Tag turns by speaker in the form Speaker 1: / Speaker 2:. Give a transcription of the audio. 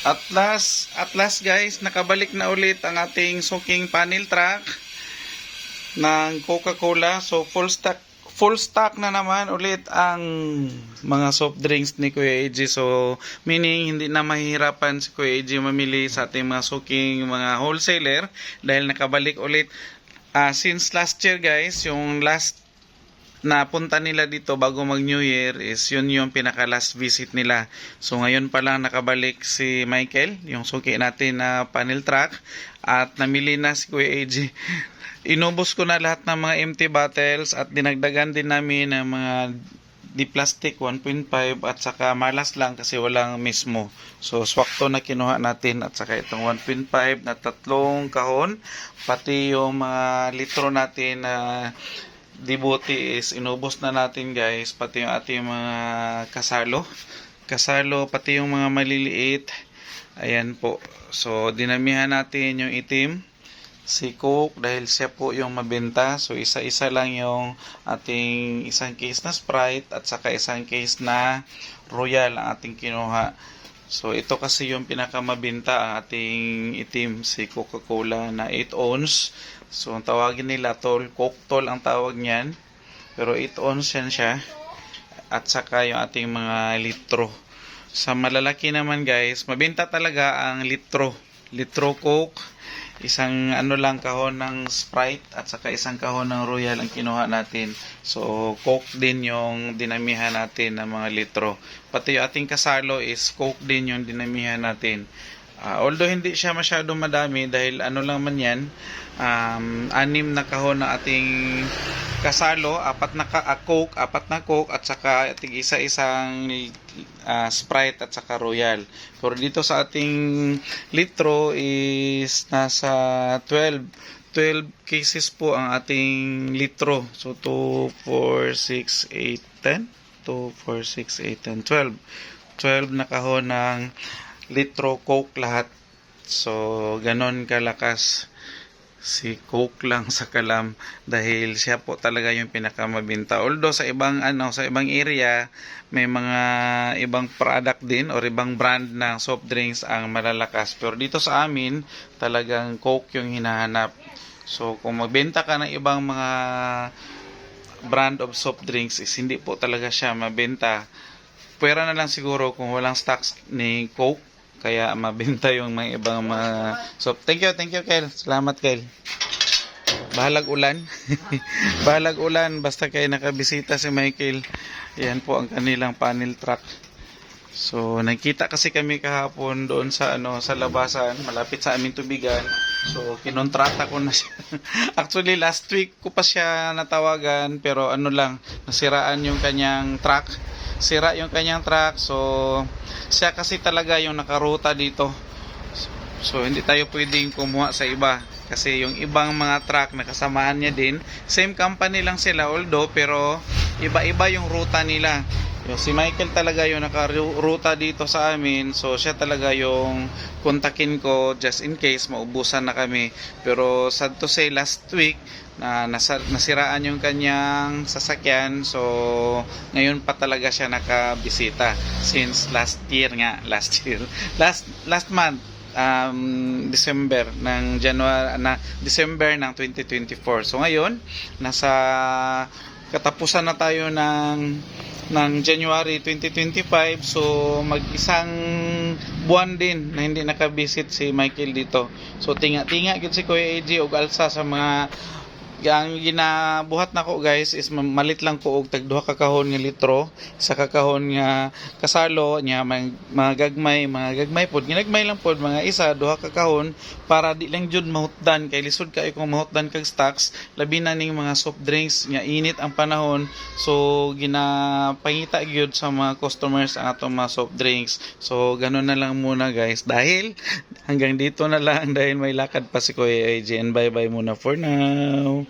Speaker 1: At last guys, nakabalik na ulit ang ating suking panel truck ng Coca-Cola. So full stock na naman ulit ang mga soft drinks ni Kuya AJ. So meaning hindi na mahihirapan si Kuya AJ mamili sa ating mga suking mga wholesaler dahil nakabalik ulit. Since last year guys, yung last na punta nila dito bago mag New Year is yun yung pinaka last visit nila. So ngayon pa lang nakabalik si Michael, yung suki natin na panel truck, at namili na si Kuya AJ. Inubos ko na lahat ng mga empty bottles at dinagdagan din namin ng mga di plastic 1.5 at saka malas lang kasi walang mismo. So swakto na kinuha natin at saka itong 1.5 na tatlong kahon, pati yung mga litro natin na Dibuti is inubos na natin guys, pati yung ating mga kasalo, pati yung mga maliliit. Ayan po. So dinamihan natin yung itim, si Coke, dahil siya po yung mabenta. So isa-isa lang yung ating isang case na Sprite at saka isang case na Royal ang ating kinuha. So ito kasi yung pinakamabenta, ang ating itim, si Coca-Cola na 8 ounce. So ang tawagin nila tol, Coke tol ang tawag niyan. Pero 8 ounce yan siya. At saka yung ating mga litro. Sa malalaki naman guys, mabenta talaga ang litro. Litro Coke, isang lang kahon ng Sprite at saka isang kahon ng Royal ang kinuha natin. So Coke din yung dinamihan natin ng mga litro. Pati yung ating kasalo is Coke din yung dinamihan natin. Although hindi siya masyadong madami dahil lang man yan, 6 na kahon na ating kasalo, 4 na Coke, 4 na Coke at saka ating isa-isang Sprite at saka Royal. Pero dito sa ating litro is nasa 12 cases po ang ating litro. So 2, 4, 6, 8, 10 2, 4, 6, 8, 10 12 na kahon ng litro Coke lahat. So ganon kalakas si Coke lang sa kalam dahil siya po talaga yung pinakamabenta. Although sa ibang area may mga ibang product din or ibang brand ng soft drinks ang malalakas, pero dito sa amin talagang Coke yung hinahanap. So kung magbenta ka ng ibang mga brand of soft drinks is hindi po talaga siya mabenta. Pwera na lang siguro kung walang stocks ni Coke, kaya mabenta yung mga ibang mga soft. Thank you Kyle. Salamat Kyle. Bahalag ulan. Bahalag ulan basta kayo nakabisita si Michael. Yan po ang kanilang panel truck. So nakita kasi kami kahapon doon sa sa labasan malapit sa aming tubigan. So kinontrata ko na siya. Actually last week ko pa siya natawagan pero nasiraan yung kanyang truck. Sira yung kanyang truck. So siya kasi talaga yung nakaruta dito. So hindi tayo pwedeng kumuha sa iba kasi yung ibang mga truck na kasamaan niya din, same company lang sila although, pero iba-iba yung ruta nila. Si Michael talaga yung nakaruta dito sa amin. So siya talaga yung kontakin ko just in case maubusan na kami. Pero sad to say last week nasiraan yung kanyang sasakyan. So ngayon pa talaga siya nakabisita since last month, December ng December ng 2024. So ngayon nasa katapusan na tayo ng January 2025. So mag-isang buwan din na hindi nakabisit si Michael dito. So tinga-tinga gid si Kuya AJ og alsa sa mga ang ginabuhat nako guys is malit lang ko og tag duha ka kahon nga litro, isa ka kahon nga kasalo nya mga gagmay pod ginagmay lang pod mga isa duha ka kahon para di lang jud mahutdan kay lisod kay kung mahutdan kag stocks labi na ning mga soft drinks nga init ang panahon. So ginapangita gyud sa mga customers ang atong mga soft drinks. So ganun na lang muna guys dahil hanggang dito na lang dahil may lakad pa si Kuya AJ, and bye bye muna for now.